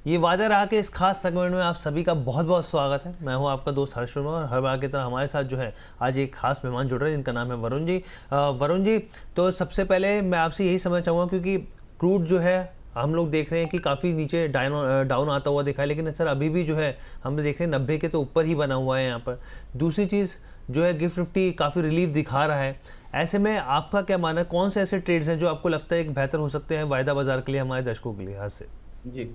ये वादा रहा कि इस खास सेगमेंट में आप सभी का बहुत बहुत स्वागत है। मैं हूं आपका दोस्त हर्ष वर्मा और हर बार की तरह हमारे साथ जो है आज एक खास मेहमान जुड़ रहे हैं जिनका नाम है वरुण जी। वरुण जी, तो सबसे पहले मैं आपसे यही समझना चाहूँगा क्योंकि क्रूड जो है हम लोग देख रहे हैं कि काफ़ी नीचे डाउन आता हुआ दिखा है, लेकिन सर अभी भी जो है हम देख रहे हैं 90 के तो ऊपर ही बना हुआ है यहाँ पर। दूसरी चीज़ जो है गिफ्ट निफ्टी काफ़ी रिलीफ दिखा रहा है। ऐसे में आपका क्या मानना है, कौन से ऐसे ट्रेड्स हैं जो आपको लगता है कि बेहतर हो सकते हैं वायदा बाजार के लिए, हमारे दर्शकों के लिए हाथ से? जी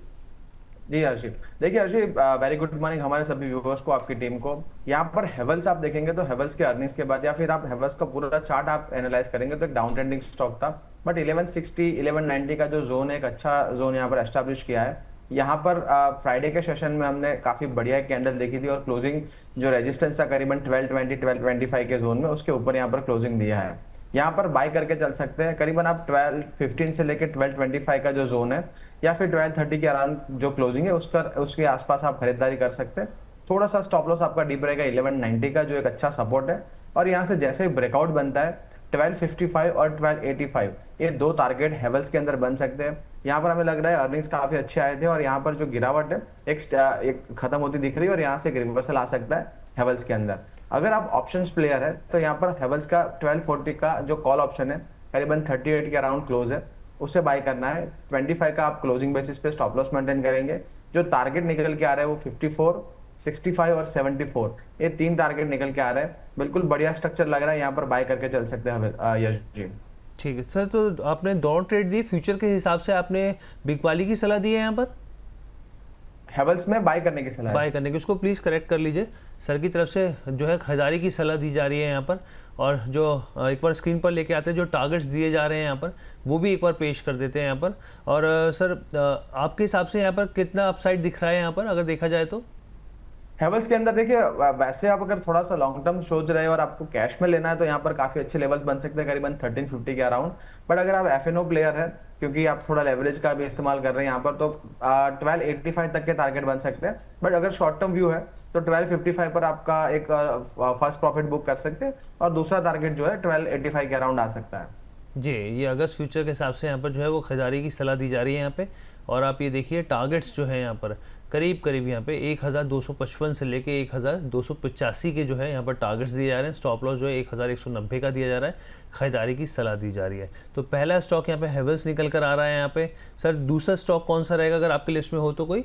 जी हर्षित, देखिए हर्षित, वेरी गुड मॉर्निंग हमारे सभी व्यूवर्स को, आपकी टीम को। यहाँ पर हेवल्स आप देखेंगे तो हेवल्स के अर्निंग्स के बाद या फिर आप हेवल्स का पूरा चार्ट आप एनालाइज करेंगे तो एक डाउन ट्रेंडिंग स्टॉक था, बट 1160 1190 का जो जोन है एक अच्छा जोन यहाँ पर एस्टैब्लिश किया है। यहाँ पर फ्राइडे के सेशन में हमने काफी बढ़िया कैंडल देखी थी और क्लोजिंग जो रेजिस्टेंस था करीबन 1220 1225 के जोन में, उसके ऊपर यहाँ पर क्लोजिंग दिया है। यहाँ पर बाय करके चल सकते हैं। करीबन आप 1215 से लेकर 1225 का जो जोन है या फिर 1230 के अराउंड जो क्लोजिंग है उसके आसपास आप खरीदारी कर सकते हैं। थोड़ा सा स्टॉप लॉस आपका डीप रहेगा 1190 का, जो एक अच्छा सपोर्ट है। और यहाँ से जैसे ही ब्रेकआउट बनता है 1255 और 1285, ये दो टारगेट हेवल्स के अंदर बन सकते हैं। यहाँ पर हमें लग रहा है अर्निंग्स काफी अच्छे आए थे और यहाँ पर जो गिरावट है एक खत्म होती दिख रही है और यहाँ से एक रिवर्सल आ सकता है हेवल्स के अंदर। अगर आप ऑप्शंस प्लेयर है तो यहाँ पर हेवल्स का 1240 का जो कॉल ऑप्शन है करीबन 38 के अराउंड क्लोज है, उसे बाय करना है। 25 का आप क्लोजिंग बेसिस पे स्टॉप लॉस मेंटेन करेंगे। जो टारगेट निकल के आ रहा है वो 54, 65 और 74, ये तीन टारगेट निकल के आ रहे हैं। बिल्कुल बढ़िया स्ट्रक्चर लग रहा है, यहाँ पर बाय करके चल सकते हैं यश जी। ठीक है सर, तो आपने दो ट्रेड दिए फ्यूचर के हिसाब से, आपने बिग वाली की सलाह दी है यहाँ पर हेवल्स में बाय करने की सलाह, बाय करने की, उसको प्लीज़ करेक्ट कर लीजिए। सर की तरफ से जो है खरीदारी की सलाह दी जा रही है यहाँ पर, और जो एक बार स्क्रीन पर लेके आते हैं जो टारगेट्स दिए जा रहे हैं यहाँ पर वो भी एक बार पेश कर देते हैं यहाँ पर। और सर आपके हिसाब से यहाँ पर कितना अपसाइड दिख रहा है यहाँ पर अगर देखा जाए तो? हेवल्स के अंदर देखिए, वैसे आप अगर थोड़ा सा लॉन्ग टर्म सोच रहे हैं और आपको कैश में लेना है तो यहाँ पर काफी अच्छे लेवल्स बन सकते हैं करीबन 1350 के अराउंड। बट अगर आप एफएनओ प्लेयर है, क्योंकि आप थोड़ा लेवरेज का भी इस्तेमाल कर रहे हैं यहाँ पर, तो 1285 तक के टारगेट बन सकते हैं। बट अगर शॉर्ट टर्म व्यू है तो 1255 पर आपका एक फर्स्ट प्रॉफिट बुक कर सकते हैं और दूसरा टारगेट जो है 1285 के अराउंड आ सकता है। जी, ये अगस्त फ्यूचर के हिसाब से यहाँ पर जो है वो खरीदारी की सलाह दी जा रही है यहाँ पे। और आप ये देखिए टारगेट्स जो है यहाँ पर करीब करीब यहाँ पे 1255 से लेके 1285 के जो है यहाँ पर टारगेट्स दिए जा रहे हैं। स्टॉप लॉस जो है 1190 का दिया जा रहा है। खरीदारी की सलाह दी जा रही है। तो पहला स्टॉक यहाँ पे हेवल्स निकल कर आ रहा है यहाँ पे। सर दूसरा स्टॉक कौन सा रहेगा अगर आपकी लिस्ट में हो तो कोई?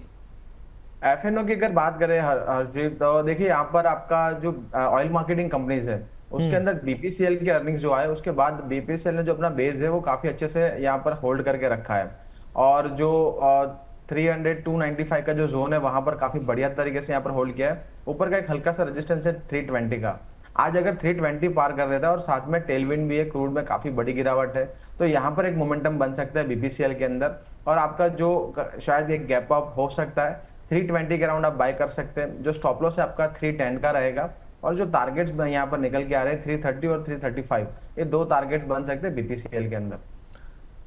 एफएनओ की अगर बात करें हरजीत, तो देखिए यहाँ पर आपका जो ऑयल मार्केटिंग कंपनीज है उसके अंदर बीपीसीएल की अर्निंग्स जो आए उसके बाद बीपीसीएल ने जो अपना बेस है वो काफी अच्छे से यहाँ पर होल्ड करके रखा है। और जो 300 295 का जो जोन है वहां पर काफी बढ़िया तरीके से यहाँ पर होल्ड किया है। ऊपर का एक हल्का सा रेजिस्टेंस है 320 का। आज अगर 320 पार कर देता है और साथ में टेलविंड भी है, क्रूड में काफी बड़ी गिरावट है, तो यहाँ पर एक मोमेंटम बन सकता है बीपीसीएल के अंदर। और आपका जो शायद एक गैप अप हो सकता है 320 के अराउंड आप बाय कर सकते हैं। जो स्टॉप लॉस है आपका 310 का रहेगा। और जो टारगेट्स यहाँ पर निकल के आ रहे हैं 330 और 335, ये दो टारगेट्स बन सकते हैं बीपीसीएल के अंदर।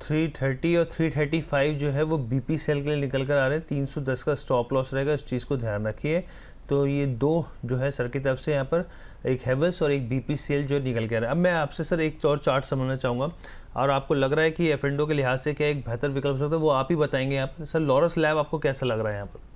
330 और 335 जो है वो बीपीसीएल के लिए निकल कर आ रहे हैं। 310 का स्टॉप लॉस रहेगा, इस चीज़ को ध्यान रखिए। तो ये दो जो है सर की तरफ से यहाँ पर एक हेवल्स और एक बीपीसीएल जो निकल के आ रहा है। अब मैं आपसे सर एक और चार्ट समझना चाहूँगा, और आपको लग रहा है कि एफ&ओ के लिहाज से क्या एक बेहतर विकल्प हो सकता है वो आप ही बताएंगे यहाँ पर। सर लॉरस लैब आपको कैसा लग रहा है यहाँ पर?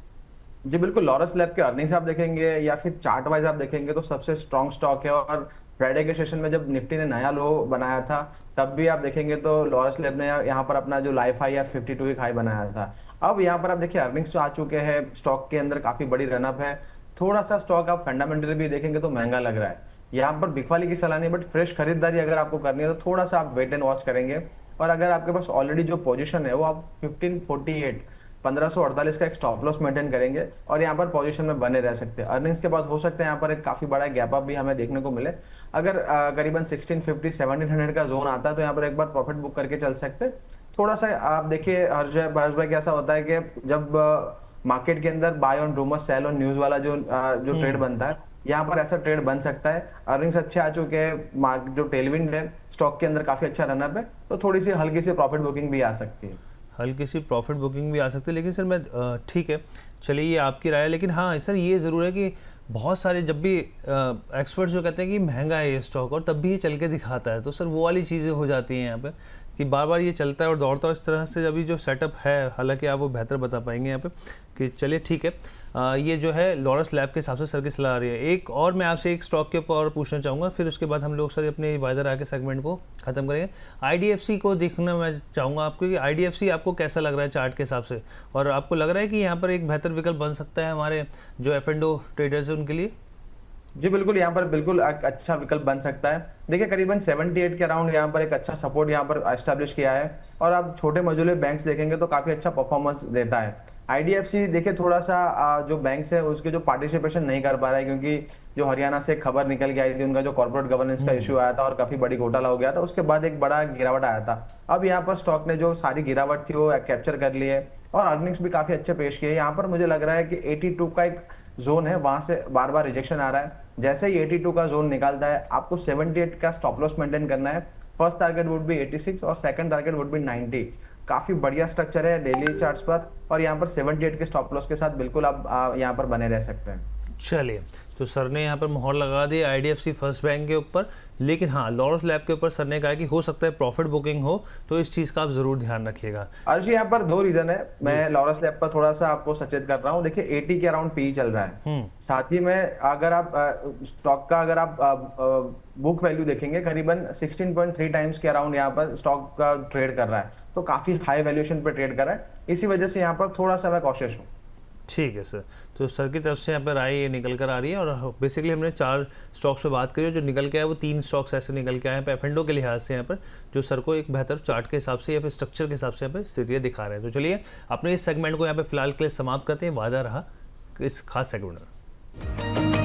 जी बिल्कुल, लॉरस लैब के अर्निंग्स आप देखेंगे या फिर चार्ट वाइज आप देखेंगे तो सबसे स्ट्रॉन्ग स्टॉक है। और फ्राइडे के सेशन में जब निफ्टी ने नया लो बनाया था तब भी आप देखेंगे तो लॉरस लैब ने यहाँ पर अपना जो लाइफ हाई या 52 वीक हाई बनाया था। अब यहाँ पर आप देखिए अर्निंग्स तो आ चुके हैं, स्टॉक के अंदर काफी बड़ी रनअप है। थोड़ा सा स्टॉक आप फंडामेंटली भी देखेंगे तो महंगा लग रहा है। यहाँ पर बिकवाली की सलाह नहीं, बट फ्रेश खरीदारी अगर आपको करनी है तो थोड़ा सा आप वेट एंड वॉच करेंगे। और अगर आपके पास ऑलरेडी जो पोजीशन है वो आप 1548 1548 का एक स्टॉप लॉस मेंटेन करेंगे और यहाँ पर पोजीशन में बने रह सकते हैं। अर्निंग्स के बाद हो सकता है यहाँ पर एक काफी बड़ा गैप अप भी हमें देखने को मिले। अगर करीबन 1650 1700 का जोन आता है तो यहाँ पर एक बार प्रॉफिट बुक करके चल सकते हैं। थोड़ा सा आप देखिए हर्ष भाई, कैसा होता है कि जब मार्केट के अंदर buy on rumour sell on news वाला जो ट्रेड बनता है, यहाँ पर ऐसा ट्रेड बन सकता है। अर्निंग्स अच्छे आ चुके हैं, जो टेलविंड है स्टॉक के अंदर काफी अच्छा रनअप है, तो थोड़ी सी हल्की सी प्रॉफिट बुकिंग भी आ सकती है। हल्की सी प्रॉफिट बुकिंग भी आ सकती है। लेकिन सर मैं ठीक है, चलिए ये आपकी राय है। लेकिन हाँ सर ये ज़रूर है कि बहुत सारे जब भी एक्सपर्ट्स जो कहते हैं कि महंगा है ये स्टॉक और तब भी ये चल के दिखाता है, तो सर वो वाली चीज़ें हो जाती हैं यहाँ पे कि बार बार ये चलता है और दौड़ता है इस तरह से। अभी जो सेटअप है, हालांकि आप वो बेहतर बता पाएंगे यहाँ पे, कि चलिए ठीक है। ये जो है लॉरस लैब के हिसाब से सर की सलाह आ रही है। एक और मैं आपसे एक स्टॉक के ऊपर और पूछना चाहूँगा, फिर उसके बाद हम लोग सर अपने वायदा आके सेगमेंट को ख़त्म करेंगे। IDFC को देखना मैं चाहूँगा आपको कि IDFC आपको कैसा लग रहा है चार्ट के हिसाब से, और आपको लग रहा है कि यहाँ पर एक बेहतर विकल्प बन सकता है हमारे जो F&O ट्रेडर्स हैं उनके लिए? जी बिल्कुल, यहाँ पर बिल्कुल एक अच्छा विकल्प बन सकता है। देखिए करीबन 78 के अराउंड यहाँ पर एक अच्छा सपोर्ट यहाँ पर एस्टेब्लिश किया है, और आप छोटे मझोले बैंक्स देखेंगे तो काफी अच्छा परफॉर्मेंस देता है। IDFC देखिए थोड़ा सा जो बैंक्स है उसके जो पार्टिसिपेशन नहीं कर पा रहा है, क्योंकि जो हरियाणा से खबर निकल के आई थी, उनका जो कॉर्पोरेट गवर्नेंस का इशू आया था और काफी बड़ी घोटाला हो गया था, उसके बाद एक बड़ा गिरावट आया था। अब यहाँ पर स्टॉक ने जो सारी गिरावट थी वो कैप्चर कर ली है, और अर्निंग्स भी काफी अच्छे पेश किए। यहाँ पर मुझे लग रहा है कि 82 का एक जोन है, वहां से बार बार रिजेक्शन आ रहा है। जैसे ही 82 का जोन निकालता है, आपको 78 का स्टॉप लॉस मेंटेन करना है। फर्स्ट टारगेट वुड बी 86 और सेकंड टारगेट वुड बी 90। काफी बढ़िया स्ट्रक्चर है डेली चार्ट्स पर, और यहाँ पर 78 के स्टॉप लॉस के साथ बिल्कुल आप यहाँ पर बने रह सकते हैं। चलिए, तो सर ने यहाँ पर मोहर लगा दी IDFC फर्स्ट बैंक के ऊपर, लेकिन हाँ लॉरस लैब के ऊपर सर ने कहा कि हो सकता है प्रॉफिट बुकिंग हो, तो इस चीज़ का आप जरूर ध्यान रखिएगा। अर्शी यहाँ पर दो रीजन है, मैं लॉरस लैब पर थोड़ा सा आपको सचेत कर रहा हूँ। देखिए 80 के अराउंड पी चल रहा है, साथ ही में अगर आप स्टॉक का अगर आप बुक वैल्यू देखेंगे करीबन 16.3 टाइम्स के अराउंड यहाँ पर स्टॉक का ट्रेड कर रहा है, तो काफी हाई वैल्यूएशन पे ट्रेड कर रहा है। इसी वजह से यहाँ पर थोड़ा सा मैं कॉशियस हूँ। ठीक है सर, तो सर की तरफ से यहाँ पर राय ये निकल कर आ रही है, और बेसिकली हमने 4 स्टॉक्स पे बात करी, जो निकल के आए वो 3 स्टॉक्स ऐसे निकल के आए हैं F&O के लिहाज से यहाँ पर, जो सर को एक बेहतर चार्ट के हिसाब से या फिर स्ट्रक्चर के हिसाब से यहाँ पर स्थितियाँ दिखा रहे हैं। तो चलिए अपने इस सेगमेंट को यहाँ पे फिलहाल के लिए समाप्त करते हैं। वादा रहा इस खास सेगमेंट में।